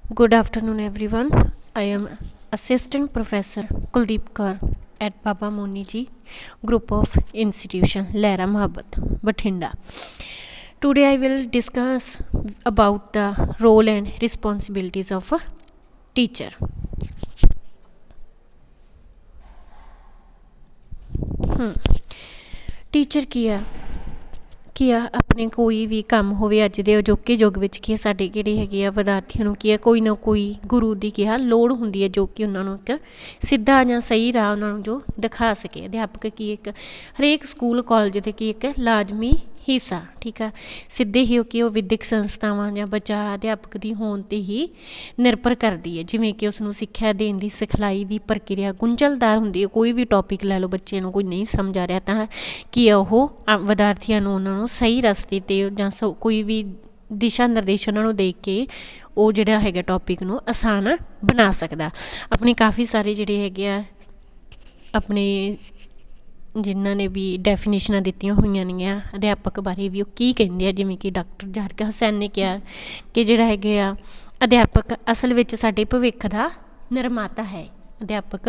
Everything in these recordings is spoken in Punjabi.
Good afternoon, everyone. I am Assistant Professor Kuldeep Kaur at Baba Moni Ji Group of Institution, Lehra Mohabbat, Bathinda. Today, I will discuss about the role and responsibilities of a teacher. Teacher ਕੀ ਆ ਆਪਣੇ ਕੋਈ ਵੀ ਕੰਮ ਹੋਵੇ ਅੱਜ ਦੇ ਅਜੋਕੇ ਯੁੱਗ ਵਿੱਚ ਕੀ ਸਾਡੇ ਜਿਹੜੇ ਹੈਗੇ ਆ ਵਿਦਿਆਰਥੀਆਂ ਨੂੰ ਕੀ ਆ ਕੋਈ ਨਾ ਕੋਈ ਗੁਰੂ ਦੀ ਕੀ ਆ ਲੋੜ ਹੁੰਦੀ ਹੈ ਜੋ ਕਿ ਉਹਨਾਂ ਨੂੰ ਇੱਕ ਸਿੱਧਾ ਜਾਂ ਸਹੀ ਰਾਹ ਉਹਨਾਂ ਨੂੰ ਜੋ ਦਿਖਾ ਸਕੇ। ਅਧਿਆਪਕ ਕੀ ਇੱਕ ਹਰੇਕ ਸਕੂਲ ਕਾਲਜ ਦੇ ਕੀ ਇੱਕ ਲਾਜ਼ਮੀ ਹਿੱਸਾ ਠੀਕ ਆ ਸਿੱਧੇ ਹੀ ਕਿ ਉਹ ਵਿੱਦਿਅਕ ਸੰਸਥਾਵਾਂ ਜਾਂ ਬੱਚਾ ਅਧਿਆਪਕ ਦੀ ਹੋਣ 'ਤੇ ਹੀ ਨਿਰਭਰ ਕਰਦੀ ਹੈ। ਜਿਵੇਂ ਕਿ ਉਸ ਨੂੰ ਸਿੱਖਿਆ ਦੇਣ ਦੀ ਸਿਖਲਾਈ ਦੀ ਪ੍ਰਕਿਰਿਆ ਗੁੰਝਲਦਾਰ ਹੁੰਦੀ ਹੈ। ਕੋਈ ਵੀ ਟੋਪਿਕ ਲੈ ਲਓ, ਬੱਚੇ ਨੂੰ ਕੋਈ ਨਹੀਂ ਸਮਝ ਆ ਰਿਹਾ ਤਾਂ ਕੀ ਉਹ ਵਿਦਿਆਰਥੀਆਂ ਨੂੰ ਉਹਨਾਂ ਨੂੰ ਸਹੀ ਰਸਤੇ 'ਤੇ ਜਾਂ ਕੋਈ ਵੀ ਦਿਸ਼ਾ ਨਿਰਦੇਸ਼ ਉਹਨਾਂ ਨੂੰ ਦੇ ਕੇ ਉਹ ਜਿਹੜਾ ਹੈਗਾ ਟੋਪਿਕ ਨੂੰ ਆਸਾਨ ਬਣਾ ਸਕਦਾ। ਆਪਣੇ ਕਾਫੀ ਸਾਰੇ ਜਿਹੜੇ ਹੈਗੇ ਆ ਆਪਣੇ ਜਿਨ੍ਹਾਂ ਨੇ ਵੀ ਡੈਫੀਨੇਸ਼ਨਾਂ ਦਿੱਤੀਆਂ ਹੋਈਆਂ ਨੇਗੀਆਂ ਅਧਿਆਪਕ ਬਾਰੇ ਵੀ ਉਹ ਕੀ ਕਹਿੰਦੇ ਆ। ਜਿਵੇਂ ਕਿ ਡਾਕਟਰ ਜ਼ਾਕਿਰ ਹੁਸੈਨ ਨੇ ਕਿਹਾ ਕਿ ਜਿਹੜਾ ਹੈਗੇ ਆ ਅਧਿਆਪਕ ਅਸਲ ਵਿੱਚ ਸਾਡੇ ਭਵਿੱਖ ਦਾ ਨਿਰਮਾਤਾ ਹੈ। ਅਧਿਆਪਕ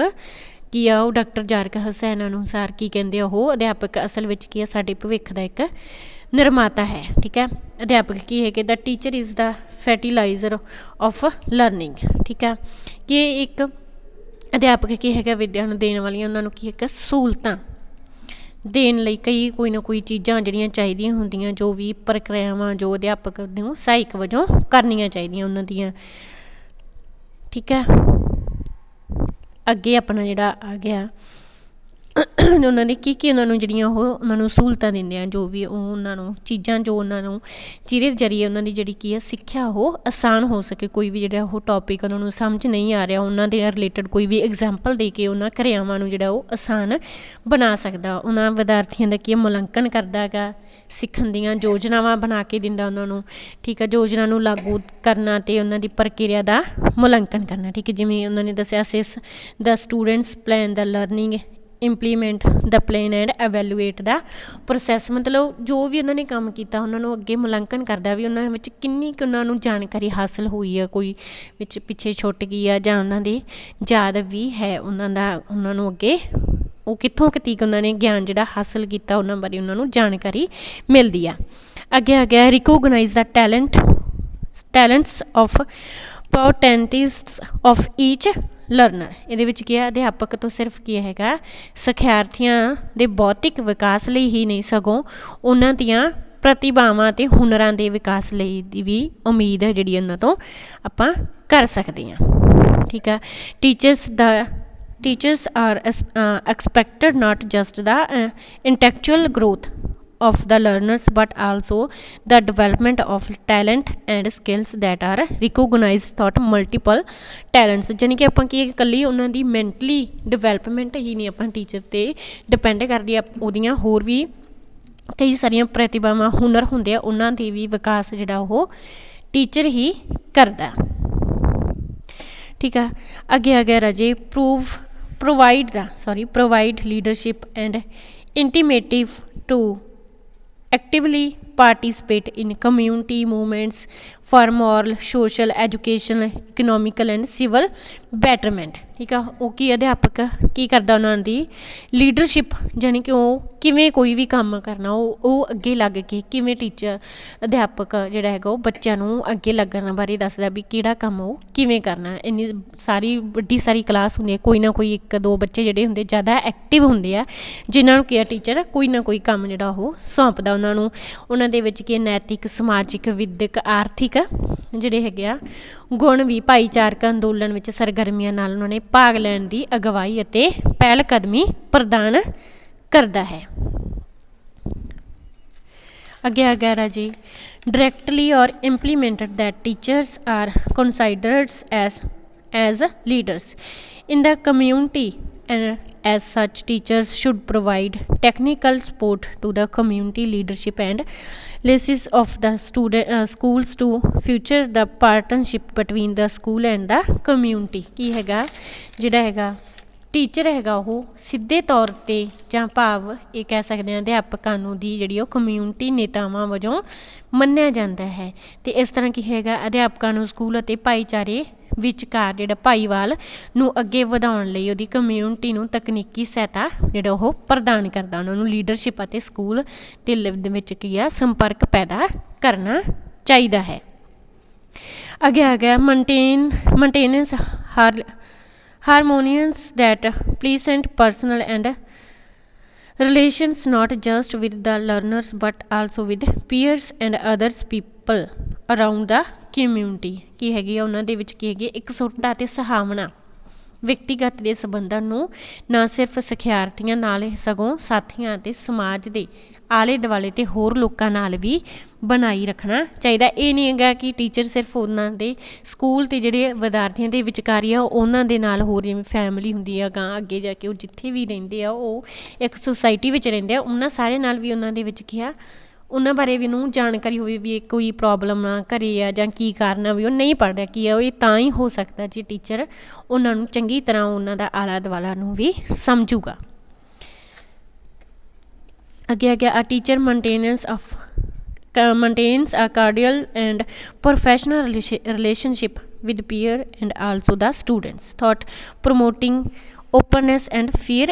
ਕੀ ਆ ਉਹ ਡਾਕਟਰ ਜ਼ਾਕਿਰ ਹੁਸੈਨ ਅਨੁਸਾਰ ਕੀ ਕਹਿੰਦੇ ਆ ਉਹ ਅਧਿਆਪਕ ਅਸਲ ਵਿੱਚ ਕੀ ਆ ਸਾਡੇ ਭਵਿੱਖ ਦਾ ਇੱਕ ਨਿਰਮਾਤਾ ਹੈ। ਠੀਕ ਹੈ, ਅਧਿਆਪਕ ਕੀ ਹੈ ਕਿ the teacher is the fertilizer of learning. ਠੀਕ ਹੈ ਕਿ ਇੱਕ ਅਧਿਆਪਕ ਕੀ ਹੈਗਾ ਵਿੱਦਿਆ ਨੂੰ ਦੇਣ ਵਾਲੀਆਂ ਉਹਨਾਂ ਨੂੰ ਕੀ ਇੱਕ ਸਹੂਲਤਾਂ ਦੇਣ ਲਈ ਕੋਈ ਨਾ ਕੋਈ ਚੀਜ਼ਾਂ ਜਿਹੜੀਆਂ ਚਾਹੀਦੀਆਂ ਹੁੰਦੀਆਂ ਜੋ ਵੀ ਪ੍ਰਕਿਰਿਆਵਾਂ ਜੋ ਅਧਿਆਪਕ ਨੂੰ ਸਹਾਇਕ ਵਜੋਂ ਕਰਨੀਆਂ ਚਾਹੀਦੀਆਂ ਉਹਨਾਂ ਦੀਆਂ। ਠੀਕ ਹੈ, ਅੱਗੇ ਆਪਣਾ ਜਿਹੜਾ ਆ ਗਿਆ ਉਹਨਾਂ ਨੇ ਕੀ ਉਹਨਾਂ ਨੂੰ ਜਿਹੜੀਆਂ ਉਹ ਉਹਨਾਂ ਨੂੰ ਸਹੂਲਤਾਂ ਦਿੰਦੇ ਆ ਜੋ ਵੀ ਉਹ ਉਹਨਾਂ ਨੂੰ ਚੀਜ਼ਾਂ ਜੋ ਉਹਨਾਂ ਨੂੰ ਜਿਹਦੇ ਜ਼ਰੀਏ ਉਹਨਾਂ ਦੀ ਜਿਹੜੀ ਕੀ ਹੈ ਸਿੱਖਿਆ ਉਹ ਆਸਾਨ ਹੋ ਸਕੇ। ਕੋਈ ਵੀ ਜਿਹੜਾ ਉਹ ਟੋਪਿਕ ਉਹਨਾਂ ਨੂੰ ਸਮਝ ਨਹੀਂ ਆ ਰਿਹਾ ਉਹਨਾਂ ਦੇ ਰਿਲੇਟਡ ਕੋਈ ਵੀ ਐਗਜ਼ਾਮਪਲ ਦੇ ਕੇ ਉਹਨਾਂ ਕਿਰਿਆਵਾਂ ਨੂੰ ਜਿਹੜਾ ਉਹ ਆਸਾਨ ਬਣਾ ਸਕਦਾ। ਉਹਨਾਂ ਵਿਦਿਆਰਥੀਆਂ ਦਾ ਕੀ ਮੁਲਾਂਕਣ ਕਰਦਾ ਹੈਗਾ, ਸਿੱਖਣ ਦੀਆਂ ਯੋਜਨਾਵਾਂ ਬਣਾ ਕੇ ਦਿੰਦਾ ਉਹਨਾਂ ਨੂੰ। ਠੀਕ ਹੈ, ਯੋਜਨਾ ਨੂੰ ਲਾਗੂ ਕਰਨਾ ਅਤੇ ਉਹਨਾਂ ਦੀ ਪ੍ਰਕਿਰਿਆ ਦਾ ਮੁਲਾਂਕਣ ਕਰਨਾ। ਠੀਕ ਹੈ, ਜਿਵੇਂ ਉਹਨਾਂ ਨੇ ਦੱਸਿਆ assess the students plan the learning implement the plan and evaluate the process. ਮਤਲਬ ਜੋ ਵੀ ਉਹਨਾਂ ਨੇ ਕੰਮ ਕੀਤਾ ਉਹਨਾਂ ਨੂੰ ਅੱਗੇ ਮੁਲਾਂਕਣ ਕਰਦਾ ਵੀ ਉਹਨਾਂ ਵਿੱਚ ਕਿੰਨੀ ਕੁ ਉਹਨਾਂ ਨੂੰ ਜਾਣਕਾਰੀ ਹਾਸਿਲ ਹੋਈ ਹੈ, ਕੋਈ ਵਿੱਚ ਪਿੱਛੇ ਛੁੱਟ ਗਈ ਆ ਜਾਂ ਉਹਨਾਂ ਦੇ ਯਾਦ ਵੀ ਹੈ ਉਹਨਾਂ ਨੂੰ ਅੱਗੇ ਉਹ ਕਿੱਥੋਂ ਤੀਕ ਉਹਨਾਂ ਨੇ ਗਿਆਨ ਜਿਹੜਾ ਹਾਸਿਲ ਕੀਤਾ ਉਹਨਾਂ ਬਾਰੇ ਉਹਨਾਂ ਨੂੰ ਜਾਣਕਾਰੀ ਮਿਲਦੀ ਆ। ਅੱਗੇ ਆ ਗਿਆ recognize the talents of potentials of each learner. ਇਹਦੇ ਵਿੱਚ ਕੀ ਹੈ ਅਧਿਆਪਕ ਤੋਂ ਸਿਰਫ ਕੀ ਹੈਗਾ ਸਿਖਿਆਰਥੀਆਂ ਦੇ ਭੌਤਿਕ ਵਿਕਾਸ ਲਈ ਹੀ ਨਹੀਂ ਸਗੋਂ ਉਹਨਾਂ ਦੀਆਂ ਪ੍ਰਤਿਭਾਵਾਂ ਅਤੇ ਹੁਨਰਾਂ ਦੇ ਵਿਕਾਸ ਲਈ ਦੀ ਵੀ ਉਮੀਦ ਹੈ ਜਿਹੜੀ ਉਹਨਾਂ ਤੋਂ ਆਪਾਂ ਕਰ ਸਕਦੇ ਹਾਂ। ਠੀਕ ਆ, teachers are expected not just the intellectual growth of the learners but also the development of talent and skills that are recognized through multiple talents। ਜਾਣੀ ਕਿ ਆਪਾਂ ਕੀ ਇਕੱਲੀ ਉਹਨਾਂ ਦੀ ਮੈਂਟਲੀ ਡਿਵੈਲਪਮੈਂਟ ਹੀ ਨਹੀਂ ਆਪਾਂ ਟੀਚਰ 'ਤੇ ਡਿਪੈਂਡ ਕਰਦੀ ਆ, ਉਹਦੀਆਂ ਹੋਰ ਵੀ ਕਈ ਸਾਰੀਆਂ ਪ੍ਰਤਿਭਾਵਾਂ ਹੁਨਰ ਹੁੰਦੇ ਆ ਉਹਨਾਂ ਦੇ ਵੀ ਵਿਕਾਸ ਜਿਹੜਾ ਉਹ ਟੀਚਰ ਹੀ ਕਰਦਾ। ਠੀਕ ਆ, ਅੱਗੇ ਆ ਗਿਆ ਰਾਜੇ provide leadership and initiative to actively participate in community movements for moral, social, educational, economical and civil betterment। ਠੀਕ ਆ, ਉਹ ਕੀ ਅਧਿਆਪਕ ਕੀ ਕਰਦਾ ਉਹਨਾਂ ਦੀ ਲੀਡਰਸ਼ਿਪ ਜਾਣੀ ਕਿ ਉਹ ਕਿਵੇਂ ਕੋਈ ਵੀ ਕੰਮ ਕਰਨਾ ਉਹ ਅੱਗੇ ਲੱਗ ਕੇ ਕਿਵੇਂ ਟੀਚਰ ਅਧਿਆਪਕ ਜਿਹੜਾ ਹੈਗਾ ਉਹ ਬੱਚਿਆਂ ਨੂੰ ਅੱਗੇ ਲੱਗਣ ਬਾਰੇ ਦੱਸਦਾ ਵੀ ਕਿਹੜਾ ਕੰਮ ਉਹ ਕਿਵੇਂ ਕਰਨਾ। ਇੰਨੀ ਸਾਰੀ ਵੱਡੀ ਸਾਰੀ ਕਲਾਸ ਹੁੰਦੀ ਹੈ, ਕੋਈ ਨਾ ਕੋਈ ਇੱਕ ਦੋ ਬੱਚੇ ਜਿਹੜੇ ਹੁੰਦੇ ਜ਼ਿਆਦਾ ਐਕਟਿਵ ਹੁੰਦੇ ਆ ਜਿਨ੍ਹਾਂ ਨੂੰ ਕੀ ਆ ਟੀਚਰ ਕੋਈ ਨਾ ਕੋਈ ਕੰਮ ਜਿਹੜਾ ਉਹ ਸੌਂਪਦਾ ਉਹਨਾਂ ਨੂੰ। ਉਹਨਾਂ ਦੇ ਵਿੱਚ ਕੀ ਨੈਤਿਕ, ਸਮਾਜਿਕ, ਵਿੱਦਿਅਕ, ਆਰਥਿਕ ਜਿਹੜੇ ਹੈਗੇ ਆ ਗੁਣ ਵੀ ਭਾਈਚਾਰਕ ਅੰਦੋਲਨ ਵਿੱਚ ਸਰਗਰਮੀਆਂ ਨਾਲ ਉਹਨਾਂ ਨੇ ਭਾਗ ਲੈਣ ਦੀ ਅਗਵਾਈ ਅਤੇ ਪਹਿਲ ਕਦਮੀ ਪ੍ਰਦਾਨ ਕਰਦਾ ਹੈ। ਅੱਗੇ ਆ ਗਿਆ ਰਾਜੀ directly or implemented that teachers are considered as leaders in the community and as such teachers should provide technical support to the community leadership and liaison of the schools to future the partnership between the school and the community। ਕੀ ਹੈਗਾ ਜਿਹੜਾ ਹੈਗਾ ਟੀਚਰ ਹੈਗਾ ਉਹ ਸਿੱਧੇ ਤੌਰ 'ਤੇ ਜਾਂ ਭਾਵ ਇਹ ਕਹਿ ਸਕਦੇ ਹਾਂ ਅਧਿਆਪਕਾਂ ਨੂੰ ਦੀ ਜਿਹੜੀ ਉਹ ਕਮਿਊਨਿਟੀ ਨੇਤਾਵਾਂ ਵਜੋਂ ਮੰਨਿਆ ਜਾਂਦਾ ਹੈ। ਅਤੇ ਇਸ ਤਰ੍ਹਾਂ ਕੀ ਹੈਗਾ ਅਧਿਆਪਕਾਂ ਨੂੰ ਸਕੂਲ ਅਤੇ ਭਾਈਚਾਰੇ ਵਿਚਕਾਰ ਜਿਹੜਾ ਭਾਈਵਾਲ ਨੂੰ ਅੱਗੇ ਵਧਾਉਣ ਲਈ ਉਹਦੀ ਕਮਿਊਨਿਟੀ ਨੂੰ ਤਕਨੀਕੀ ਸਹਾਇਤਾ ਜਿਹੜਾ ਉਹ ਪ੍ਰਦਾਨ ਕਰਦਾ, ਉਹਨਾਂ ਨੂੰ ਲੀਡਰਸ਼ਿਪ ਅਤੇ ਸਕੂਲ ਦੇ ਦੇ ਵਿੱਚ ਕੀ ਆ ਸੰਪਰਕ ਪੈਦਾ ਕਰਨਾ ਚਾਹੀਦਾ ਹੈ। ਅੱਗੇ ਆ ਗਿਆ maintenance harmonious that pleasant personal and relations not just with the learners but also with peers and others people around the community। ਕੀ ਹੈਗੀ ਆ ਉਹਨਾਂ ਦੇ ਵਿੱਚ ਕੀ ਹੈਗੀ ਇਕਸੁਰਤਾ ਅਤੇ ਸਹਾਵਨਾ ਵਿਅਕਤੀਗਤ ਦੇ ਸੰਬੰਧਾਂ ਨੂੰ ਨਾ ਸਿਰਫ ਸਿਖਿਆਰਥੀਆਂ ਨਾਲ ਸਗੋਂ ਸਾਥੀਆਂ ਅਤੇ ਸਮਾਜ ਦੇ ਆਲੇ ਦੁਆਲੇ ਅਤੇ ਹੋਰ ਲੋਕਾਂ ਨਾਲ ਵੀ ਬਣਾਈ ਰੱਖਣਾ ਚਾਹੀਦਾ। ਇਹ ਨਹੀਂ ਹੈਗਾ ਕਿ ਟੀਚਰ ਸਿਰਫ ਉਹਨਾਂ ਦੇ ਸਕੂਲ ਅਤੇ ਜਿਹੜੇ ਵਿਦਿਆਰਥੀਆਂ ਦੇ ਵਿਚਕਾਰੀ ਆ ਉਹਨਾਂ ਦੇ ਨਾਲ ਹੋਰ ਜਿਵੇਂ ਫੈਮਿਲੀ ਹੁੰਦੀ ਆ ਗਾਂ ਅੱਗੇ ਜਾ ਕੇ ਉਹ ਜਿੱਥੇ ਵੀ ਰਹਿੰਦੇ ਆ ਉਹ ਇੱਕ ਸੁਸਾਇਟੀ ਵਿੱਚ ਰਹਿੰਦੇ ਆ ਉਹਨਾਂ ਸਾਰੇ ਨਾਲ ਵੀ ਉਹਨਾਂ ਦੇ ਵਿੱਚ ਕੀ ਆ ਉਹਨਾਂ ਬਾਰੇ ਵੀ ਉਹਨੂੰ ਜਾਣਕਾਰੀ ਹੋਵੇ ਵੀ ਕੋਈ ਪ੍ਰੋਬਲਮ ਨਾ ਘਰੇ ਆ ਜਾਂ ਕੀ ਕਾਰਨ ਆ ਵੀ ਉਹ ਨਹੀਂ ਪੜ੍ਹ ਰਿਹਾ ਕੀ ਆ ਉਹ ਇਹ ਤਾਂ ਹੀ ਹੋ ਸਕਦਾ ਜੇ ਟੀਚਰ ਉਹਨਾਂ ਨੂੰ ਚੰਗੀ ਤਰ੍ਹਾਂ ਉਹਨਾਂ ਦਾ ਆਲਾ ਦੁਆਲਾ ਨੂੰ ਵੀ ਸਮਝੂਗਾ। ਅੱਗੇ ਆ ਗਿਆ ਆ teacher maintains a cordial and professional relationship with peer and also the students thought promoting openness and free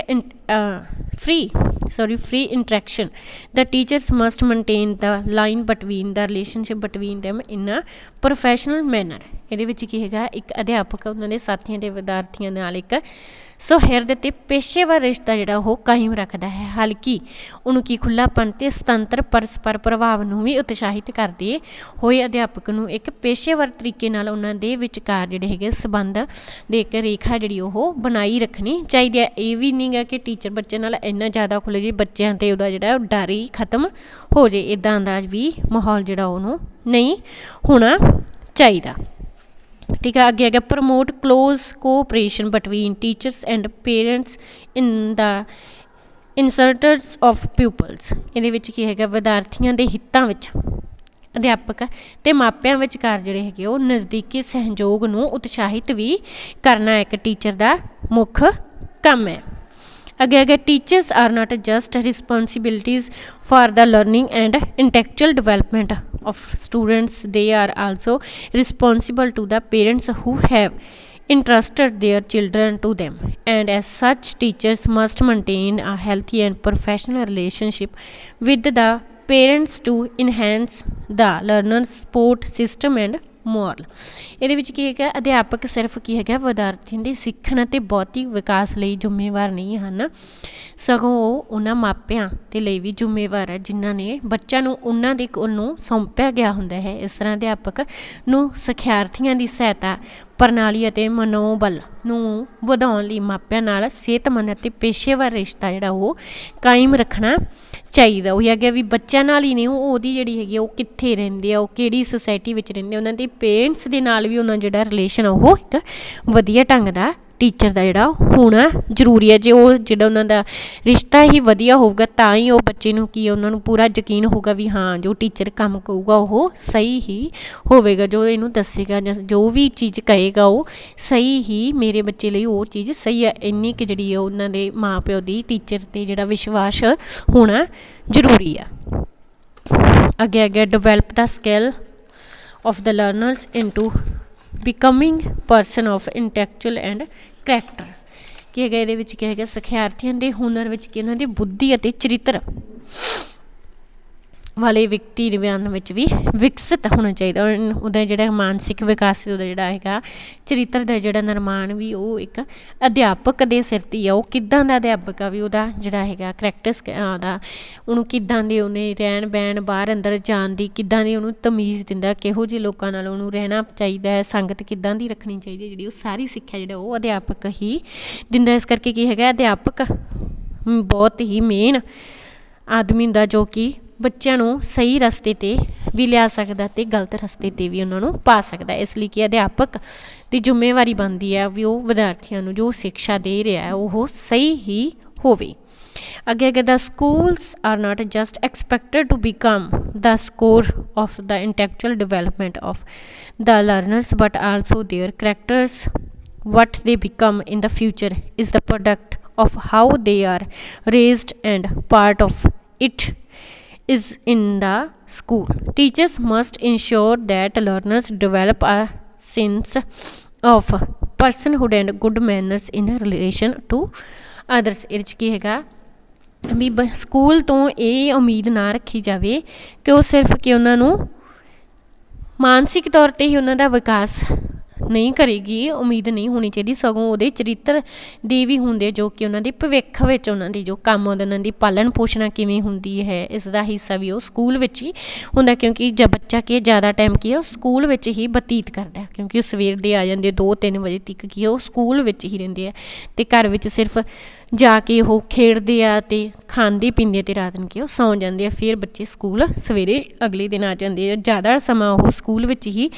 interaction. The teachers must maintain the line between the relationship between them in a professional manner। ਇਹਦੇ ਵਿੱਚ ਕੀ ਹੈਗਾ ਇੱਕ ਅਧਿਆਪਕ ਉਹਨਾਂ ਦੇ ਸਾਥੀਆਂ ਦੇ ਵਿਦਿਆਰਥੀਆਂ ਨਾਲ ਇੱਕ ਸੁਹਿਰਦ ਅਤੇ ਪੇਸ਼ੇਵਰ ਰਿਸ਼ਤਾ ਜਿਹੜਾ ਉਹ ਕਾਇਮ ਰੱਖਦਾ ਹੈ, ਹਾਲਾਂਕਿ ਉਹਨੂੰ ਕੀ ਖੁੱਲ੍ਹਾਪਨ ਅਤੇ ਸੁਤੰਤਰ ਪਰਸਪਰ ਪ੍ਰਭਾਵ ਨੂੰ ਵੀ ਉਤਸ਼ਾਹਿਤ ਕਰਦੇ ਹੋਏ ਅਧਿਆਪਕ ਨੂੰ ਇੱਕ ਪੇਸ਼ੇਵਰ ਤਰੀਕੇ ਨਾਲ ਉਹਨਾਂ ਦੇ ਵਿਚਕਾਰ ਜਿਹੜੇ ਹੈਗੇ ਸੰਬੰਧ ਦੇ ਇੱਕ ਰੇਖਾ ਜਿਹੜੀ ਉਹ ਬਣਾਈ ਰੱਖਣੀ ਚਾਹੀਦੀ ਹੈ। ਇਹ ਵੀ ਨਹੀਂ ਗਾ ਕਿ ਟੀਚਰ ਬੱਚੇ ਨਾਲ ਇੰਨਾ ਜ਼ਿਆਦਾ ਖੁੱਲ੍ਹ ਜੇ ਬੱਚਿਆਂ 'ਤੇ ਉਹਦਾ ਜਿਹੜਾ ਡਰ ਹੀ ਖਤਮ ਹੋ ਜੇ, ਇੱਦਾਂ ਦਾ ਵੀ ਮਾਹੌਲ ਜਿਹੜਾ ਉਹਨੂੰ ਨਹੀਂ ਹੋਣਾ ਚਾਹੀਦਾ। ਠੀਕ ਹੈ। ਅੱਗੇ ਆ ਗਿਆ promote close cooperation between teachers and parents in the interests of pupils. ਇਹਦੇ ਵਿੱਚ ਕੀ ਹੈਗਾ ਵਿਦਿਆਰਥੀਆਂ ਦੇ ਹਿੱਤਾਂ ਵਿੱਚ ਅਧਿਆਪਕ ਅਤੇ ਮਾਪਿਆਂ ਵਿਚਕਾਰ ਜਿਹੜੇ ਹੈਗੇ ਉਹ ਨਜ਼ਦੀਕੀ ਸਹਿਯੋਗ ਨੂੰ ਉਤਸ਼ਾਹਿਤ ਵੀ ਕਰਨਾ ਇੱਕ ਟੀਚਰ ਦਾ ਮੁੱਖ ਕੰਮ ਹੈ। ਅੱਗੇ teachers are not just responsibilities for the learning and intellectual development of students, they are also responsible to the parents who have entrusted their children to them, and as such teachers must maintain a healthy and professional relationship with the parents to enhance the learner's support system and moral. ਇਹਦੇ ਵਿੱਚ ਕੀ ਹੈਗਾ ਅਧਿਆਪਕ ਸਿਰਫ ਕੀ ਹੈਗਾ ਵਿਦਿਆਰਥੀਆਂ ਦੇ ਸਿੱਖਣ ਅਤੇ ਬੌਧਿਕ ਵਿਕਾਸ ਲਈ ਜ਼ਿੰਮੇਵਾਰ ਨਹੀਂ ਹਨ, ਸਗੋਂ ਉਹ ਉਹਨਾਂ ਮਾਪਿਆਂ ਦੇ ਲਈ ਵੀ ਜ਼ਿੰਮੇਵਾਰ ਹੈ ਜਿਨ੍ਹਾਂ ਨੇ ਬੱਚਿਆਂ ਨੂੰ ਉਹਨਾਂ ਦੇ ਕੋਲ ਨੂੰ ਸੌਂਪਿਆ ਗਿਆ ਹੁੰਦਾ ਹੈ। ਇਸ ਤਰ੍ਹਾਂ ਅਧਿਆਪਕ ਨੂੰ ਸਿਖਿਆਰਥੀਆਂ ਦੀ ਸਹਾਇਤਾ ਪ੍ਰਣਾਲੀ ਅਤੇ ਮਨੋਬਲ ਨੂੰ ਵਧਾਉਣ ਲਈ ਮਾਪਿਆਂ ਨਾਲ ਸਿਹਤਮੰਦ ਅਤੇ ਪੇਸ਼ੇਵਰ ਰਿਸ਼ਤਾ ਜਿਹੜਾ ਉਹ ਕਾਇਮ ਰੱਖਣਾ ਚਾਹੀਦਾ। ਉਹ ਹੈਗਾ ਵੀ ਬੱਚਿਆਂ ਨਾਲ ਹੀ ਨਹੀਂ ਉਹਦੀ ਜਿਹੜੀ ਹੈਗੀ ਉਹ ਕਿੱਥੇ ਰਹਿੰਦੇ ਆ ਉਹ ਕਿਹੜੀ ਸੁਸਾਇਟੀ ਵਿੱਚ ਰਹਿੰਦੇ ਉਹਨਾਂ ਦੇ ਪੇਰੈਂਟਸ ਦੇ ਨਾਲ ਵੀ ਉਹਨਾਂ ਜਿਹੜਾ ਰਿਲੇਸ਼ਨ ਉਹ ਇੱਕ ਵਧੀਆ ਢੰਗ ਦਾ ਟੀਚਰ ਦਾ ਜਿਹੜਾ ਹੋਣਾ ਜ਼ਰੂਰੀ ਹੈ। ਜੇ ਉਹ ਜਿਹੜਾ ਉਹਨਾਂ ਦਾ ਰਿਸ਼ਤਾ ਹੀ ਵਧੀਆ ਹੋਊਗਾ ਤਾਂ ਹੀ ਉਹ ਬੱਚੇ ਨੂੰ ਕੀ ਉਹਨਾਂ ਨੂੰ ਪੂਰਾ ਯਕੀਨ ਹੋਊਗਾ ਵੀ ਹਾਂ ਜੋ ਟੀਚਰ ਕੰਮ ਕਹੂਗਾ ਉਹ ਸਹੀ ਹੀ ਹੋਵੇਗਾ, ਜੋ ਇਹਨੂੰ ਦੱਸੇਗਾ ਜਾਂ ਜੋ ਵੀ ਚੀਜ਼ ਕਹੇਗਾ ਉਹ ਸਹੀ ਹੀ ਮੇਰੇ ਬੱਚੇ ਲਈ ਉਹ ਚੀਜ਼ ਸਹੀ ਹੈ। ਇੰਨੀ ਕੁ ਜਿਹੜੀ ਉਹਨਾਂ ਦੇ ਮਾਂ ਪਿਓ ਦੀ ਟੀਚਰ 'ਤੇ ਜਿਹੜਾ ਵਿਸ਼ਵਾਸ ਹੋਣਾ ਜ਼ਰੂਰੀ ਆ। ਅੱਗੇ develop the skill of the learners into becoming person of intellectual and character. ਕੀ ਹੈਗਾ ਇਹਦੇ ਵਿੱਚ ਕੀ ਹੈਗਾ ਸਿਖਿਆਰਥੀਆਂ ਦੇ ਹੁਨਰ ਵਿੱਚ ਕੀ ਉਹਨਾਂ ਦੀ ਬੁੱਧੀ ਅਤੇ ਚਰਿੱਤਰ ਵਾਲੇ ਵਿਅਕਤੀ ਦੇ ਵਿੱਚ ਵੀ ਵਿਕਸਿਤ ਹੋਣਾ ਚਾਹੀਦਾ। ਉਹਦਾ ਜਿਹੜਾ ਮਾਨਸਿਕ ਵਿਕਾਸ ਉਹਦਾ ਜਿਹੜਾ ਹੈਗਾ ਚਰਿੱਤਰ ਦਾ ਜਿਹੜਾ ਨਿਰਮਾਣ ਵੀ ਉਹ ਇੱਕ ਅਧਿਆਪਕ ਦੇ ਸਿਰ 'ਤੇ ਆ। ਉਹ ਕਿੱਦਾਂ ਦਾ ਅਧਿਆਪਕ ਆ ਵੀ ਉਹਦਾ ਜਿਹੜਾ ਹੈਗਾ ਕਰੈਕਟਰਸ ਦਾ ਉਹਨੂੰ ਕਿੱਦਾਂ ਦੇ ਉਹਨੇ ਰਹਿਣ ਬਹਿਣ ਬਾਹਰ ਅੰਦਰ ਜਾਣ ਦੀ ਕਿੱਦਾਂ ਦੀ ਉਹਨੂੰ ਤਮੀਜ਼ ਦਿੰਦਾ, ਕਿਹੋ ਜਿਹੇ ਲੋਕਾਂ ਨਾਲ ਉਹਨੂੰ ਰਹਿਣਾ ਚਾਹੀਦਾ ਹੈ, ਸੰਗਤ ਕਿੱਦਾਂ ਦੀ ਰੱਖਣੀ ਚਾਹੀਦੀ ਹੈ, ਜਿਹੜੀ ਉਹ ਸਾਰੀ ਸਿੱਖਿਆ ਜਿਹੜਾ ਉਹ ਅਧਿਆਪਕ ਹੀ ਦਿੰਦਾ। ਇਸ ਕਰਕੇ ਕੀ ਹੈਗਾ ਅਧਿਆਪਕ ਬਹੁਤ ਹੀ ਮੇਨ ਆਦਮੀ ਹੁੰਦਾ ਜੋ ਕਿ ਬੱਚਿਆਂ ਨੂੰ ਸਹੀ ਰਸਤੇ 'ਤੇ ਵੀ ਲਿਆ ਸਕਦਾ ਅਤੇ ਗਲਤ ਰਸਤੇ 'ਤੇ ਵੀ ਉਹਨਾਂ ਨੂੰ ਪਾ ਸਕਦਾ। ਇਸ ਲਈ ਕਿ ਅਧਿਆਪਕ ਦੀ ਜ਼ਿੰਮੇਵਾਰੀ ਬਣਦੀ ਹੈ ਵੀ ਉਹ ਵਿਦਿਆਰਥੀਆਂ ਨੂੰ ਜੋ ਸਿੱਖਿਆ ਦੇ ਰਿਹਾ ਉਹ ਸਹੀ ਹੀ ਹੋਵੇ। ਅੱਗੇ the schools are not just expected to become the score of the intellectual development of the learners but also their characters what they become in the future is the product of how they are raised, and part of it is in the school. Teachers must ensure that learners develop a sense of personhood and good manners in relation to others। ਇਹਦੇ 'ਚ ਕੀ ਹੈਗਾ ਵੀ ਸਕੂਲ ਤੋਂ ਇਹ ਉਮੀਦ ਨਾ ਰੱਖੀ ਜਾਵੇ ਕਿ ਉਹ ਸਿਰਫ ਕਿ ਉਹਨਾਂ ਨੂੰ ਮਾਨਸਿਕ ਤੌਰ 'ਤੇ ਹੀ ਉਹਨਾਂ ਦਾ ਵਿਕਾਸ ਨਹੀਂ ਕਰੇਗੀ, ਉਮੀਦ ਨਹੀਂ ਹੋਣੀ ਚਾਹੀਦੀ, ਸਗੋਂ ਉਹਦੇ ਚਰਿੱਤਰ ਦੇ ਵੀ ਹੁੰਦੇ ਜੋ ਕਿ ਉਹਨਾਂ ਦੇ ਭਵਿੱਖ ਵਿੱਚ ਉਹਨਾਂ ਦੀ ਜੋ ਕੰਮ ਆਉਂਦੇ, ਉਹਨਾਂ ਦੀ ਪਾਲਣ ਪੋਸ਼ਣਾ ਕਿਵੇਂ ਹੁੰਦੀ ਹੈ, ਇਸ ਦਾ ਹਿੱਸਾ ਵੀ ਉਹ ਸਕੂਲ ਵਿੱਚ ਹੀ ਹੁੰਦਾ। ਕਿਉਂਕਿ ਜਦ ਬੱਚਾ ਕੀ ਜ਼ਿਆਦਾ ਟਾਈਮ ਕੀ ਹੈ ਉਹ ਸਕੂਲ ਵਿੱਚ ਹੀ ਬਤੀਤ ਕਰਦਾ, ਕਿਉਂਕਿ ਉਹ ਸਵੇਰ ਦੇ ਆ ਜਾਂਦੇ 2-3 ਵਜੇ ਤੱਕ ਕੀ ਉਹ ਸਕੂਲ ਵਿੱਚ ਹੀ ਰਹਿੰਦੇ ਆ, ਅਤੇ ਘਰ ਵਿੱਚ ਸਿਰਫ ਜਾ ਕੇ ਉਹ ਖੇਡਦੇ ਆ ਅਤੇ ਖਾਂਦੇ ਪੀਂਦੇ ਅਤੇ ਰਾਤ ਨੂੰ ਕੀ ਉਹ ਸੌਂ ਜਾਂਦੇ ਆ। ਫਿਰ ਬੱਚੇ ਸਕੂਲ ਸਵੇਰੇ ਅਗਲੇ ਦਿਨ ਆ ਜਾਂਦੇ ਆ, ਜ਼ਿਆਦਾ ਸਮਾਂ ਉਹ ਸਕੂਲ ਵਿੱਚ ਹੀ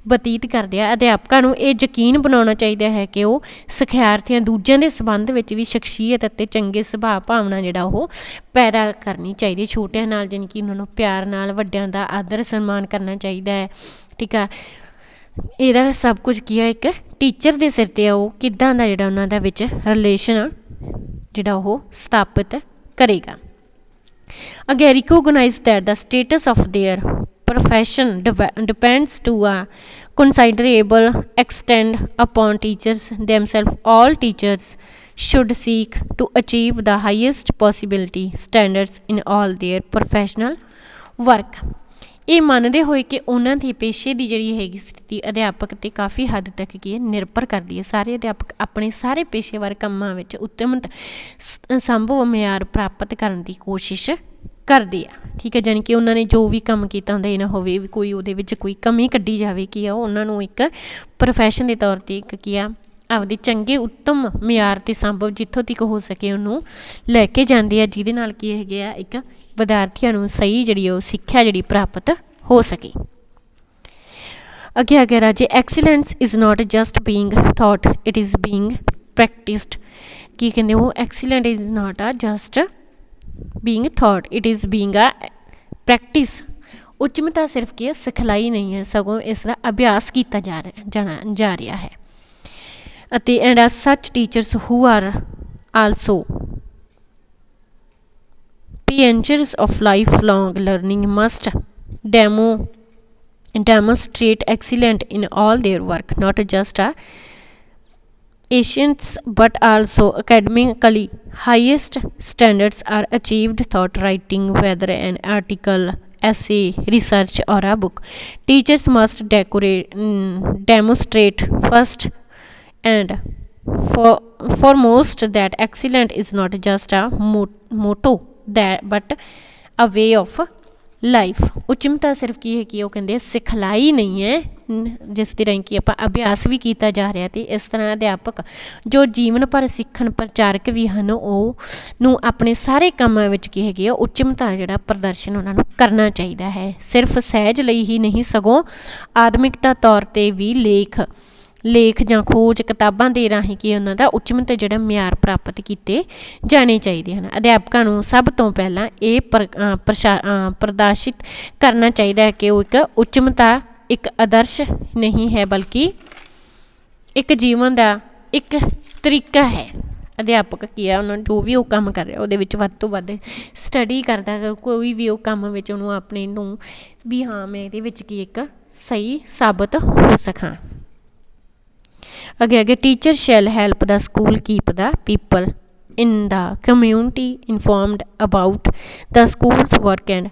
ਬਤੀਤ ਕਰਦੇ ਆ। ਅਧਿਆਪਕਾਂ ਨੂੰ ਇਹ ਯਕੀਨ ਬਣਾਉਣਾ ਚਾਹੀਦਾ ਹੈ ਕਿ ਉਹ ਸਿਖਿਆਰਥੀਆਂ ਦੂਜਿਆਂ ਦੇ ਸੰਬੰਧ ਵਿੱਚ ਵੀ ਸ਼ਖਸੀਅਤ ਅਤੇ ਚੰਗੇ ਸੁਭਾਅ ਭਾਵਨਾ ਜਿਹੜਾ ਉਹ ਪੈਦਾ ਕਰਨੀ ਚਾਹੀਦੀ। ਛੋਟਿਆਂ ਨਾਲ ਜਾਣੀ ਕਿ ਉਹਨਾਂ ਨੂੰ ਪਿਆਰ ਨਾਲ, ਵੱਡਿਆਂ ਦਾ ਆਦਰ ਸਨਮਾਨ ਕਰਨਾ ਚਾਹੀਦਾ ਹੈ, ਠੀਕ ਆ। ਇਹਦਾ ਸਭ ਕੁਝ ਕੀ ਆ ਇੱਕ ਟੀਚਰ ਦੇ ਸਿਰ 'ਤੇ ਆ, ਉਹ ਕਿੱਦਾਂ ਦਾ ਜਿਹੜਾ ਉਹਨਾਂ ਦਾ ਵਿੱਚ ਰਿਲੇਸ਼ਨ ਆ ਜਿਹੜਾ ਉਹ ਸਥਾਪਿਤ ਕਰੇਗਾ। ਅੱਗੇ recognize that the status of their profession depends to a considerable extent upon teachers themselves. All teachers should seek to achieve the highest possibility standards in all their professional work. ਇਹ ਮੰਨਦੇ ਹੋਏ ਕਿ ਉਹਨਾਂ ਦੀ ਪੇਸ਼ੇ ਦੀ ਜਿਹੜੀ ਹੈਗੀ ਸਥਿਤੀ ਅਧਿਆਪਕ 'ਤੇ ਕਾਫੀ ਹੱਦ ਤੱਕ ਕੀ ਹੈ ਨਿਰਭਰ ਕਰਦੀ ਹੈ। ਸਾਰੇ ਅਧਿਆਪਕ ਆਪਣੇ ਸਾਰੇ ਪੇਸ਼ੇਵਰ ਕੰਮਾਂ ਵਿੱਚ ਉੱਤਮ ਸੰਭਵ ਮਿਆਰ ਪ੍ਰਾਪਤ ਕਰਨ ਦੀ ਕੋਸ਼ਿਸ਼ ਕਰਦੇ ਆ, ਠੀਕ ਹੈ। ਜਾਣੀ ਕਿ ਉਹਨਾਂ ਨੇ ਜੋ ਵੀ ਕੰਮ ਕੀਤਾ ਹੁੰਦਾ ਇਹ ਨਾ ਹੋਵੇ ਵੀ ਕੋਈ ਉਹਦੇ ਵਿੱਚ ਕੋਈ ਕਮੀ ਕੱਢੀ ਜਾਵੇ, ਕੀ ਆ ਉਹਨਾਂ ਨੂੰ ਇੱਕ ਪ੍ਰੋਫੈਸ਼ਨ ਦੇ ਤੌਰ 'ਤੇ ਇੱਕ ਕੀ ਆ ਆਪਦੇ ਚੰਗੇ ਉੱਤਮ ਮਿਆਰ 'ਤੇ ਸੰਭਵ ਜਿੱਥੋਂ ਤੱਕ ਹੋ ਸਕੇ ਉਹਨੂੰ ਲੈ ਕੇ ਜਾਂਦੇ ਆ, ਜਿਹਦੇ ਨਾਲ ਕੀ ਹੈਗੇ ਆ ਇੱਕ ਵਿਦਿਆਰਥੀਆਂ ਨੂੰ ਸਹੀ ਜਿਹੜੀ ਉਹ ਸਿੱਖਿਆ ਜਿਹੜੀ ਪ੍ਰਾਪਤ ਹੋ ਸਕੇ। ਅੱਗੇ ਆ ਗਿਆ ਰਾਜੇ excellence is not just being taught, it is being practised. ਕੀ ਕਹਿੰਦੇ ਉਹ excellent is not a just being taught, it is being a practice. ਉੱਚਮਤਾ ਸਿਰਫ ਕੀ ਹੈ ਸਿਖਲਾਈ ਨਹੀਂ ਹੈ, ਸਗੋਂ ਇਸ ਦਾ ਅਭਿਆਸ ਕੀਤਾ ਜਾ ਰਿਹਾ ਹੈ। ਅਤੇ ਐਂਡ ਐਜ਼ ਸੱਚ teachers who are also pioneers of lifelong learning must demonstrate excellence in all their work, not just Asians but also academically. Highest standards are achieved thought writing, whether an article, essay, research or a book. Teachers must demonstrate first and foremost that excellence is not just a motto but a way of life. ਉੱਚਮਤਾ ਸਿਰਫ ਕੀ ਹੈ ਕਿ ਉਹ ਕਹਿੰਦੇ ਸਿਖਲਾਈ ਨਹੀਂ ਹੈ, ਜਿਸ ਦੇ ਰਾਹੀਂ ਕਿ ਆਪਾਂ ਅਭਿਆਸ ਵੀ ਕੀਤਾ ਜਾ ਰਿਹਾ। ਅਤੇ ਇਸ ਤਰ੍ਹਾਂ ਅਧਿਆਪਕ ਜੋ ਜੀਵਨ ਭਰ ਸਿੱਖਣ ਪ੍ਰਚਾਰਕ ਵੀ ਹਨ ਉਹ ਨੂੰ ਆਪਣੇ ਸਾਰੇ ਕੰਮਾਂ ਵਿੱਚ ਕੀ ਹੈਗੀ ਆ ਉੱਚਮਤਾ ਜਿਹੜਾ ਪ੍ਰਦਰਸ਼ਨ ਉਹਨਾਂ ਨੂੰ ਕਰਨਾ ਚਾਹੀਦਾ ਹੈ। ਸਿਰਫ ਸਹਿਜ ਲਈ ਹੀ ਨਹੀਂ ਸਗੋਂ ਆਦਮਿਕਤਾ ਤੌਰ 'ਤੇ ਵੀ ਲੇਖ ਜਾਂ ਖੋਜ ਕਿਤਾਬਾਂ ਦੇ ਰਾਹੀਂ ਕਿ ਉਹਨਾਂ ਦਾ ਉੱਚਮਤ ਜਿਹੜਾ ਮਿਆਰ ਪ੍ਰਾਪਤ ਕੀਤੇ ਜਾਣੇ ਚਾਹੀਦੇ ਹਨ। ਅਧਿਆਪਕਾਂ ਨੂੰ ਸਭ ਤੋਂ ਪਹਿਲਾਂ ਇਹ ਪ੍ਰਦਰਸ਼ਿਤ ਕਰਨਾ ਚਾਹੀਦਾ ਹੈ ਕਿ ਉਹ ਇੱਕ ਉੱਚਮਤਾ ਇੱਕ ਆਦਰਸ਼ ਨਹੀਂ ਹੈ ਬਲਕਿ ਇੱਕ ਜੀਵਨ ਦਾ ਇੱਕ ਤਰੀਕਾ ਹੈ। ਅਧਿਆਪਕ ਕੀ ਆ ਉਹਨਾਂ ਜੋ ਵੀ ਉਹ ਕੰਮ ਕਰ ਰਿਹਾ ਉਹਦੇ ਵਿੱਚ ਵੱਧ ਤੋਂ ਵੱਧ ਸਟੱਡੀ ਕਰਦਾ, ਕੋਈ ਵੀ ਉਹ ਕੰਮ ਵਿੱਚ ਉਹਨੂੰ ਆਪਣੇ ਨੂੰ ਵੀ ਹਾਂ ਮੈਂ ਇਹਦੇ ਵਿੱਚ ਕੀ ਇੱਕ ਸਹੀ ਸਾਬਤ ਹੋ ਸਕਾਂ। ਅੱਗੇ teacher shell help the school keep the people in the community informed about the schools work and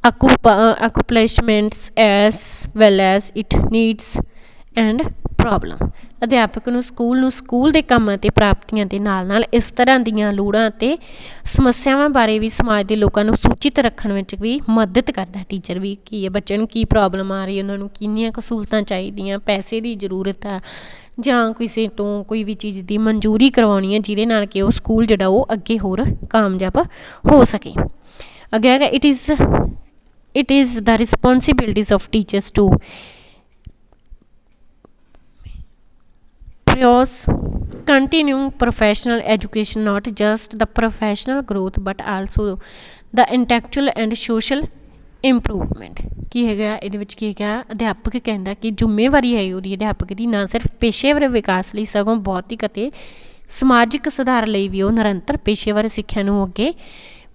accomplishments as well as it needs and problem। ਅਧਿਆਪਕ ਨੂੰ ਸਕੂਲ ਦੇ ਕੰਮਾਂ ਅਤੇ ਪ੍ਰਾਪਤੀਆਂ ਦੇ ਨਾਲ ਇਸ ਤਰ੍ਹਾਂ ਦੀਆਂ ਲੋੜਾਂ ਅਤੇ ਸਮੱਸਿਆਵਾਂ ਬਾਰੇ ਵੀ ਸਮਾਜ ਦੇ ਲੋਕਾਂ ਨੂੰ ਸੂਚਿਤ ਰੱਖਣ ਵਿੱਚ ਵੀ ਮਦਦ ਕਰਦਾ। ਟੀਚਰ ਵੀ ਕੀ ਹੈ ਬੱਚਿਆਂ ਨੂੰ ਕੀ ਪ੍ਰੋਬਲਮ ਆ ਰਹੀ, ਉਹਨਾਂ ਨੂੰ ਕਿੰਨੀਆਂ ਕੁ ਸਹੂਲਤਾਂ ਚਾਹੀਦੀਆਂ, ਪੈਸੇ ਦੀ ਜ਼ਰੂਰਤ ਆ ਜਾਂ ਕਿਸੇ ਤੋਂ ਕੋਈ ਵੀ ਚੀਜ਼ ਦੀ ਮਨਜ਼ੂਰੀ ਕਰਵਾਉਣੀ ਹੈ ਜਿਹਦੇ ਨਾਲ ਕਿ ਉਹ ਸਕੂਲ ਜਿਹੜਾ ਉਹ ਅੱਗੇ ਹੋਰ ਕਾਮਯਾਬ ਹੋ ਸਕੇ। ਅੱਗੇ ਹੈਗਾ it is the responsibilities of teachers to continuing professional education, not just the professional growth but also the intellectual and social improvement. ਕੀ ਹੈਗਾ ਇਹਦੇ ਵਿੱਚ, ਕੀ ਹੈਗਾ ਅਧਿਆਪਕ ਕਹਿੰਦਾ ਕਿ ਜ਼ਿੰਮੇਵਾਰੀ ਹੈ ਉਹਦੀ ਅਧਿਆਪਕ ਦੀ ਨਾ ਸਿਰਫ ਪੇਸ਼ੇਵਰ ਵਿਕਾਸ ਲਈ ਸਗੋਂ ਭੌਤਿਕ ਅਤੇ ਸਮਾਜਿਕ ਸੁਧਾਰ ਲਈ ਵੀ ਉਹ ਨਿਰੰਤਰ ਪੇਸ਼ੇਵਰ ਸਿੱਖਿਆ ਨੂੰ ਅੱਗੇ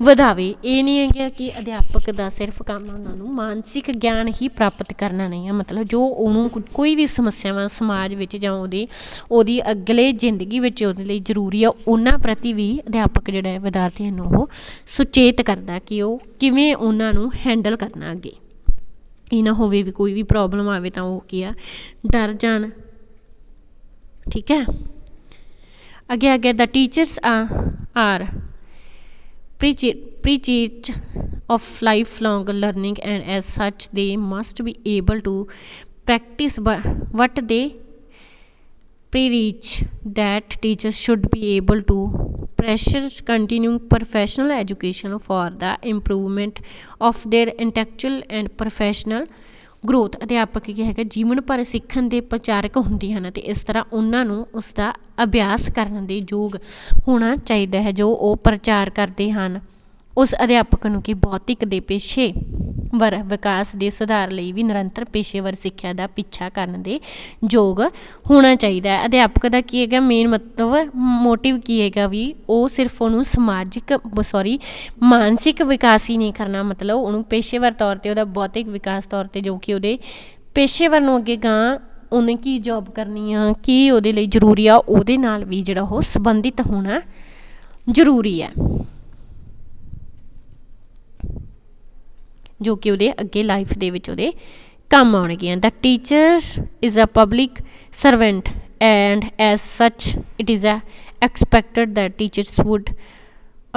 ਵਧਾਵੇ। ਇਹ ਨਹੀਂ ਹੈਗਾ ਕਿ ਅਧਿਆਪਕ ਦਾ ਸਿਰਫ ਕੰਮ ਉਹਨਾਂ ਨੂੰ ਮਾਨਸਿਕ ਗਿਆਨ ਹੀ ਪ੍ਰਾਪਤ ਕਰਨਾ ਨਹੀਂ ਹੈ, ਮਤਲਬ ਜੋ ਉਹਨੂੰ ਕੋਈ ਵੀ ਸਮੱਸਿਆਵਾਂ ਸਮਾਜ ਵਿੱਚ ਜਾਂ ਉਹਦੀ ਅਗਲੇ ਜ਼ਿੰਦਗੀ ਵਿੱਚ ਉਹਦੇ ਲਈ ਜ਼ਰੂਰੀ ਆ ਉਹਨਾਂ ਪ੍ਰਤੀ ਵੀ ਅਧਿਆਪਕ ਜਿਹੜਾ ਹੈ ਵਿਦਿਆਰਥੀਆਂ ਨੂੰ ਉਹ ਸੁਚੇਤ ਕਰਦਾ ਕਿ ਉਹ ਕਿਵੇਂ ਉਹਨਾਂ ਨੂੰ ਹੈਂਡਲ ਕਰਨਾ ਅੱਗੇ। ਇਹ ਨਾ ਹੋਵੇ ਵੀ ਕੋਈ ਵੀ ਪ੍ਰੋਬਲਮ ਆਵੇ ਤਾਂ ਉਹ ਕੀ ਆ ਡਰ ਜਾਣ। ਠੀਕ ਹੈ, ਅੱਗੇ the teachers are preach of lifelong learning and as such they must be able to practice what they preach. That teachers should be able to pressure continuing professional education for the improvement of their intellectual and professional growth. ਅਧਿਆਪਕ ਕੀ ਹੈਗਾ ਜੀਵਨ ਭਰ ਸਿੱਖਣ ਦੇ ਪ੍ਰਚਾਰਕ ਹੁੰਦੇ ਹਨ ਅਤੇ ਇਸ ਤਰ੍ਹਾਂ ਉਹਨਾਂ ਨੂੰ ਉਸ ਦਾ ਅਭਿਆਸ ਕਰਨ ਦੇ ਯੋਗ ਹੋਣਾ ਚਾਹੀਦਾ ਹੈ। ਜੋ ਉਹ ਪ੍ਰਚਾਰ ਕਰਦੇ ਹਨ ਉਸ ਅਧਿਆਪਕ ਨੂੰ ਕਿ ਭੌਤਿਕ ਦੇ ਪੇਸ਼ੇਵਰ ਵਿਕਾਸ ਦੇ ਸੁਧਾਰ ਲਈ ਵੀ ਨਿਰੰਤਰ ਪੇਸ਼ੇਵਰ ਸਿੱਖਿਆ ਦਾ ਪਿੱਛਾ ਕਰਨ ਦੇ ਯੋਗ ਹੋਣਾ ਚਾਹੀਦਾ ਹੈ। ਅਧਿਆਪਕ ਦਾ ਕੀ ਹੈਗਾ ਮੇਨ ਮੋਟਿਵ ਕੀ ਹੈਗਾ ਵੀ ਉਹ ਸਿਰਫ ਉਹਨੂੰ ਮਾਨਸਿਕ ਵਿਕਾਸ ਹੀ ਨਹੀਂ ਕਰਨਾ, ਮਤਲਬ ਉਹਨੂੰ ਪੇਸ਼ੇਵਰ ਤੌਰ 'ਤੇ ਉਹਦਾ ਭੌਤਿਕ ਵਿਕਾਸ ਤੌਰ 'ਤੇ ਜੋ ਕਿ ਉਹਦੇ ਪੇਸ਼ੇਵਰ ਨੂੰ ਅੱਗੇ ਗਾਂ ਉਹਨੇ ਕੀ ਜੋਬ ਕਰਨੀ ਆ, ਕੀ ਉਹਦੇ ਲਈ ਜ਼ਰੂਰੀ ਆ, ਉਹਦੇ ਨਾਲ ਵੀ ਜਿਹੜਾ ਉਹ ਸੰਬੰਧਿਤ ਹੋਣਾ ਜ਼ਰੂਰੀ ਹੈ, ਜੋ ਕਿ ਉਹਦੇ ਅੱਗੇ ਲਾਈਫ ਦੇ ਵਿੱਚ ਉਹਦੇ ਕੰਮ ਆਉਣਗੀਆਂ। The teachers is a public servant and as such it is a expected that teachers would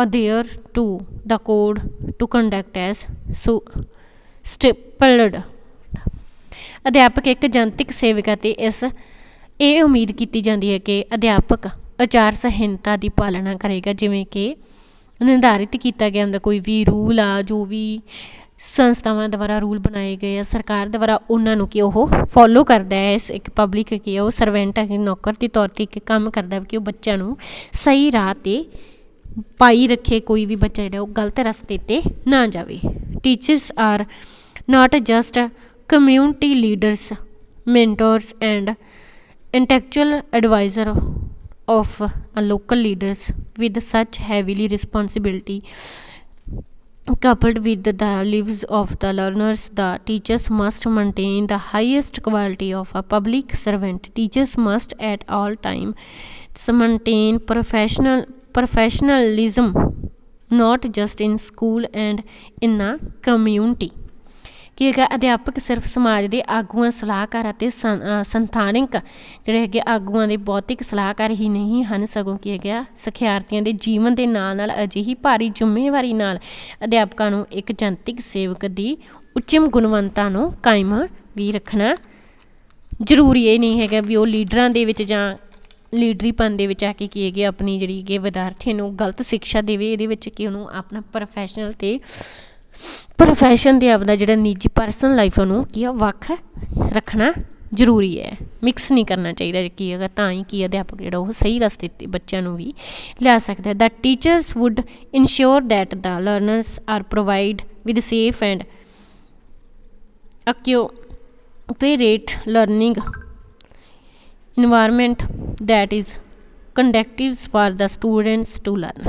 adhere to the code to conduct as stipulated. ਅਧਿਆਪਕ ਇੱਕ ਜਨਤਕ ਸੇਵਕ ਅਤੇ ਇਹ ਉਮੀਦ ਕੀਤੀ ਜਾਂਦੀ ਹੈ ਕਿ ਅਧਿਆਪਕ ਆਚਾਰ ਸੰਹਿਤਾ ਦੀ ਪਾਲਣਾ ਕਰੇਗਾ, ਜਿਵੇਂ ਕਿ ਨਿਰਧਾਰਿਤ ਕੀਤਾ ਗਿਆ ਹੁੰਦਾ ਕੋਈ ਵੀ ਰੂਲ ਆ, ਜੋ ਵੀ ਸੰਸਥਾਵਾਂ ਦੁਆਰਾ ਰੂਲ ਬਣਾਏ ਗਏ ਆ ਸਰਕਾਰ ਦੁਆਰਾ, ਉਹਨਾਂ ਨੂੰ ਕਿ ਉਹ ਫੋਲੋ ਕਰਦਾ ਹੈ। ਇੱਕ ਪਬਲਿਕ ਕੀ ਆ ਉਹ ਸਰਵੈਂਟ ਹੈ, ਨੌਕਰ ਦੇ ਤੌਰ 'ਤੇ ਇੱਕ ਕੰਮ ਕਰਦਾ ਕਿ ਉਹ ਬੱਚਿਆਂ ਨੂੰ ਸਹੀ ਰਾਹ 'ਤੇ ਪਾਈ ਰੱਖੇ, ਕੋਈ ਵੀ ਬੱਚਾ ਜਿਹੜਾ ਉਹ ਗਲਤ ਰਸਤੇ 'ਤੇ ਨਾ ਜਾਵੇ। Teachers are not just community leaders, mentors and intellectual adviser of local leaders. With such heavily responsibility coupled with the lives of the learners, the teachers must maintain the highest quality of a public servant. Teachers must at all times maintain professionalism, not just in school and in the community. ਕੀ ਹੈਗਾ ਅਧਿਆਪਕ ਸਿਰਫ ਸਮਾਜ ਦੇ ਆਗੂਆਂ ਸਲਾਹਕਾਰ ਅਤੇ ਸੰਸਥਾਨਕ ਜਿਹੜੇ ਹੈਗੇ ਆਗੂਆਂ ਦੇ ਭੌਤਿਕ ਸਲਾਹਕਾਰ ਹੀ ਨਹੀਂ ਹਨ, ਸਗੋਂ ਕੀ ਹੈਗਾ ਸਿਖਿਆਰਥੀਆਂ ਦੇ ਜੀਵਨ ਦੇ ਨਾਲ ਨਾਲ ਅਜਿਹੀ ਭਾਰੀ ਜ਼ਿੰਮੇਵਾਰੀ ਨਾਲ ਅਧਿਆਪਕਾਂ ਨੂੰ ਇੱਕ ਜਨਤਕ ਸੇਵਕ ਦੀ ਉੱਚਮ ਗੁਣਵੱਤਾ ਨੂੰ ਕਾਇਮ ਵੀ ਰੱਖਣਾ ਜ਼ਰੂਰੀ। ਇਹ ਨਹੀਂ ਹੈਗਾ ਵੀ ਉਹ ਲੀਡਰਾਂ ਦੇ ਵਿੱਚ ਜਾਂ ਲੀਡਰੀਪਨ ਦੇ ਵਿੱਚ ਆ ਕੇ ਕੀ ਹੈਗੇ ਆਪਣੀ ਜਿਹੜੀ ਕਿ ਵਿਦਿਆਰਥੀ ਨੂੰ ਗਲਤ ਸਿੱਖਿਆ ਦੇਵੇ। ਇਹਦੇ ਵਿੱਚ ਕਿ ਉਹਨੂੰ ਆਪਣਾ ਪ੍ਰੋਫੈਸ਼ਨ ਦੇ ਆਪਦਾ ਜਿਹੜਾ ਨਿੱਜੀ ਪਰਸਨਲ ਲਾਈਫ ਉਹਨੂੰ ਕੀ ਆ ਵੱਖ ਰੱਖਣਾ ਜ਼ਰੂਰੀ ਹੈ, ਮਿਕਸ ਨਹੀਂ ਕਰਨਾ ਚਾਹੀਦਾ ਕੀ ਹੈਗਾ, ਤਾਂ ਹੀ ਕੀ ਅਧਿਆਪਕ ਜਿਹੜਾ ਉਹ ਸਹੀ ਰਸਤੇ 'ਤੇ ਬੱਚਿਆਂ ਨੂੰ ਵੀ ਲਿਆ ਸਕਦਾ। The teachers would ensure that the learners are provide with safe and accurate learning environment that is conducive for the students to learn.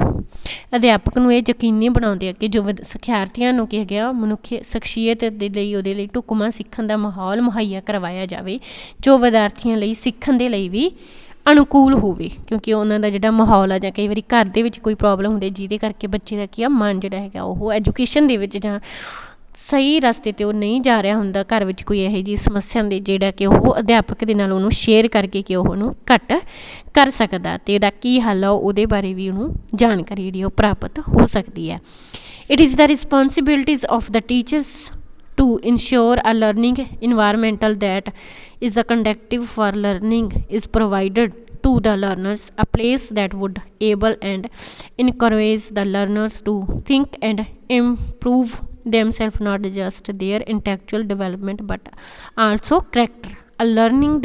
ਅਧਿਆਪਕ ਨੂੰ ਇਹ ਯਕੀਨੀ ਬਣਾਉਂਦੇ ਆ ਕਿ ਜੋ ਸਿਖਿਆਰਥੀਆਂ ਨੂੰ ਕੀ ਹੈਗਾ ਮਨੁੱਖੀ ਸ਼ਖਸੀਅਤ ਦੇ ਲਈ ਉਹਦੇ ਲਈ ਢੁਕਵਾਂ ਸਿੱਖਣ ਦਾ ਮਾਹੌਲ ਮੁਹੱਈਆ ਕਰਵਾਇਆ ਜਾਵੇ, ਜੋ ਵਿਦਿਆਰਥੀਆਂ ਲਈ ਸਿੱਖਣ ਦੇ ਲਈ ਵੀ ਅਨੁਕੂਲ ਹੋਵੇ, ਕਿਉਂਕਿ ਉਹਨਾਂ ਦਾ ਜਿਹੜਾ ਮਾਹੌਲ ਆ ਜਾਂ ਕਈ ਵਾਰੀ ਘਰ ਦੇ ਵਿੱਚ ਕੋਈ ਪ੍ਰੋਬਲਮ ਹੁੰਦੀ ਜਿਹਦੇ ਕਰਕੇ ਬੱਚੇ ਦਾ ਕੀ ਆ ਮਨ ਜਿਹੜਾ ਹੈਗਾ ਉਹ ਐਜੂਕੇਸ਼ਨ ਦੇ ਵਿੱਚ ਜਾਂ ਸਹੀ ਰਸਤੇ 'ਤੇ ਉਹ ਨਹੀਂ ਜਾ ਰਿਹਾ ਹੁੰਦਾ, ਘਰ ਵਿੱਚ ਕੋਈ ਇਹੋ ਜਿਹੀ ਸਮੱਸਿਆ ਹੁੰਦੀ ਜਿਹੜਾ ਕਿ ਉਹ ਅਧਿਆਪਕ ਦੇ ਨਾਲ ਉਹਨੂੰ ਸ਼ੇਅਰ ਕਰਕੇ ਕਿ ਉਹ ਉਹਨੂੰ ਘੱਟ ਕਰ ਸਕਦਾ ਅਤੇ ਇਹਦਾ ਕੀ ਹੱਲ ਆ ਉਹਦੇ ਬਾਰੇ ਵੀ ਉਹਨੂੰ ਜਾਣਕਾਰੀ ਜਿਹੜੀ ਉਹ ਪ੍ਰਾਪਤ ਹੋ ਸਕਦੀ ਹੈ। It is the responsibilities of the teachers to ensure a learning environmental that is the conducive for learning is provided to the learners, a place that would able and encourage the learners to think and improve themselves, not just their intellectual development but also character. A learning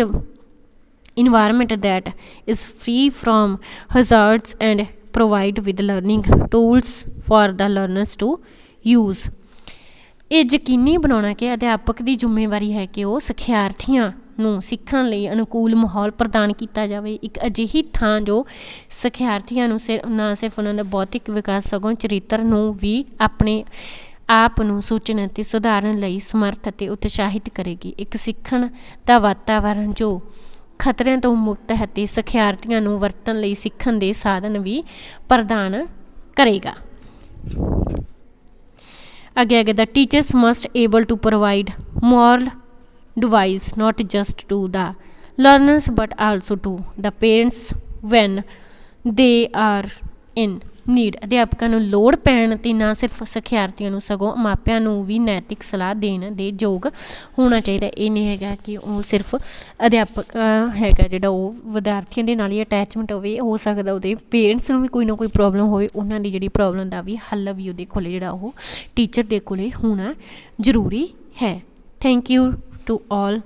environment that is free from hazards and provide with learning tools for the learners to use. ਇਹ ਯਕੀਨੀ ਬਣਾਉਣਾ ਕਿ ਅਧਿਆਪਕ ਦੀ ਜ਼ਿੰਮੇਵਾਰੀ ਹੈ ਕਿ ਉਹ ਸਿਖਿਆਰਥੀਆਂ ਨੂੰ ਸਿੱਖਣ ਲਈ ਅਨੁਕੂਲ ਮਾਹੌਲ ਪ੍ਰਦਾਨ ਕੀਤਾ ਜਾਵੇ। ਇੱਕ ਅਜਿਹੀ ਥਾਂ ਜੋ ਸਿਖਿਆਰਥੀਆਂ ਨੂੰ ਨਾ ਸਿਰਫ ਉਹਨਾਂ ਦਾ ਭੌਤਿਕ ਵਿਕਾਸ ਸਗੋਂ ਚਰਿੱਤਰ ਨੂੰ ਵੀ ਆਪਣੇ ਆਪ ਨੂੰ ਸੋਚਣ ਅਤੇ ਸੁਧਾਰਨ ਲਈ ਸਮਰਥ ਅਤੇ ਉਤਸ਼ਾਹਿਤ ਕਰੇਗੀ। ਇੱਕ ਸਿੱਖਣ ਦਾ ਵਾਤਾਵਰਨ ਜੋ ਖਤਰਿਆਂ ਤੋਂ ਮੁਕਤ ਹੈ ਅਤੇ ਸਿਖਿਆਰਥੀਆਂ ਨੂੰ ਵਰਤਣ ਲਈ ਸਿੱਖਣ ਦੇ ਸਾਧਨ ਵੀ ਪ੍ਰਦਾਨ ਕਰੇਗਾ। ਅੱਗੇ the teachers must able to provide moral advice not just to the learners but also to the parents when they are in need। ਅਧਿਆਪਕਾਂ ਨੂੰ ਲੋੜ ਪੈਣ 'ਤੇ ਨਾ ਸਿਰਫ ਸਿਖਿਆਰਥੀਆਂ ਨੂੰ ਸਗੋਂ ਮਾਪਿਆਂ ਨੂੰ ਵੀ ਨੈਤਿਕ ਸਲਾਹ ਦੇਣ ਦੇ ਯੋਗ ਹੋਣਾ ਚਾਹੀਦਾ। ਇਹ ਨਹੀਂ ਹੈਗਾ ਕਿ ਉਹ ਸਿਰਫ ਅਧਿਆਪਕ ਹੈਗਾ ਜਿਹੜਾ ਉਹ ਵਿਦਿਆਰਥੀਆਂ ਦੇ ਨਾਲ ਹੀ ਅਟੈਚਮੈਂਟ ਹੋਵੇ, ਹੋ ਸਕਦਾ ਉਹਦੇ ਪੇਰੈਂਟਸ ਨੂੰ ਵੀ ਕੋਈ ਨਾ ਕੋਈ ਪ੍ਰੋਬਲਮ ਹੋਵੇ, ਉਹਨਾਂ ਦੀ ਜਿਹੜੀ ਪ੍ਰੋਬਲਮ ਦਾ ਵੀ ਹੱਲ ਵੀ ਉਹਦੇ ਕੋਲ ਜਿਹੜਾ ਉਹ ਟੀਚਰ ਦੇ ਕੋਲ ਹੋਣਾ ਜ਼ਰੂਰੀ ਹੈ। Thank you to all